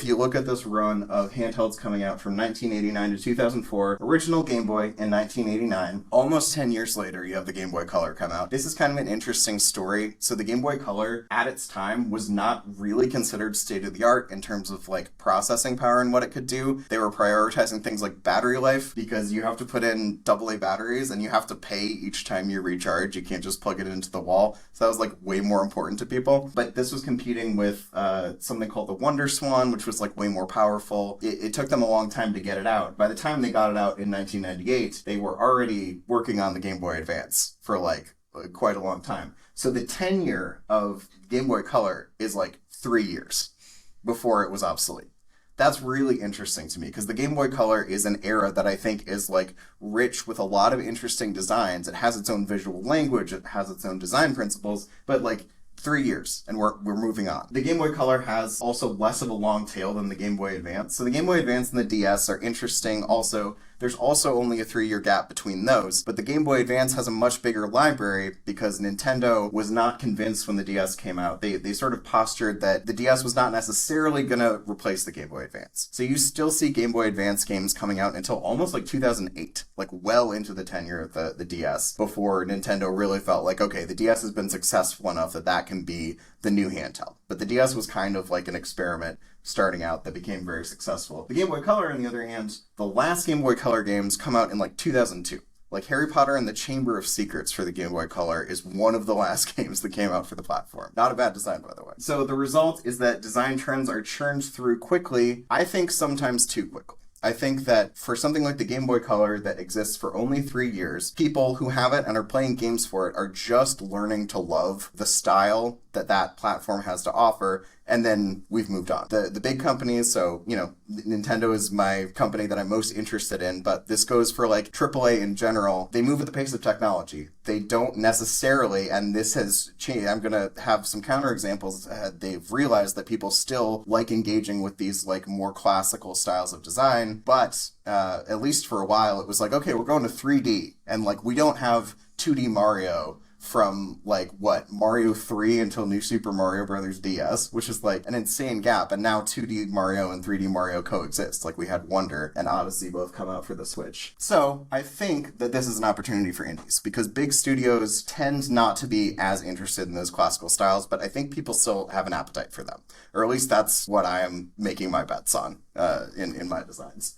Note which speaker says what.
Speaker 1: if you look at this run of handhelds coming out from 1989 to 2004, original Game Boy in 1989, almost 10 years later, you have the Game Boy Color come out. This is kind of an interesting story. So the Game Boy Color, at its time, was not really considered state-of-the-art in terms of like processing power and what it could do. They were prioritizing things like battery life because you have to put in AA batteries and you have to pay each time you recharge. You can't just plug it into the wall. So that was like way more important to people. But this was competing with something called the Wonder Swan, which was like way more powerful. It took them a long time to get it out. By the time they got it out in 1998, they were already working on the Game Boy Advance for like quite a long time. So the tenure of Game Boy Color is like 3 years before it was obsolete. That's really interesting to me because the Game Boy Color is an era that I think is like rich with a lot of interesting designs. It has its own visual language, it has its own design principles, but like 3 years and we're moving on. The Game Boy Color has also less of a long tail than the Game Boy Advance. So the Game Boy Advance and the DS are interesting also. There's also only a 3-year gap between those, but the Game Boy Advance has a much bigger library because Nintendo was not convinced when the DS came out. They sort of postured that the DS was not necessarily going to replace the Game Boy Advance. So you still see Game Boy Advance games coming out until almost like 2008, like well into the tenure of the DS, before Nintendo really felt like, okay, the DS has been successful enough that that can be the new handheld. But the DS was kind of like an experiment starting out that became very successful. The Game Boy Color, on the other hand, the last Game Boy Color games come out in like 2002. Like Harry Potter and the Chamber of Secrets for the Game Boy Color is one of the last games that came out for the platform. Not a bad design, by the way. So the result is that design trends are churned through quickly, I think sometimes too quickly. I think that for something like the Game Boy Color that exists for only 3 years, people who have it and are playing games for it are just learning to love the style that that platform has to offer, and then we've moved on. The big companies, so, you know, Nintendo is my company that I'm most interested in, but this goes for like AAA in general. They move at the pace of technology. They don't necessarily, and this has changed. I'm going to have some counterexamples. They've realized that people still like engaging with these like more classical styles of design, but at least for a while it was like, okay, we're going to 3D, and like we don't have 2D Mario from like Mario 3 until New Super Mario Bros. DS, which is like an insane gap, and now 2D Mario and 3D Mario coexist. Like we had Wonder and Odyssey both come out for the Switch. So I think that this is an opportunity for indies because big studios tend not to be as interested in those classical styles, but I think people still have an appetite for them, or at least that's what I am making my bets on in my designs.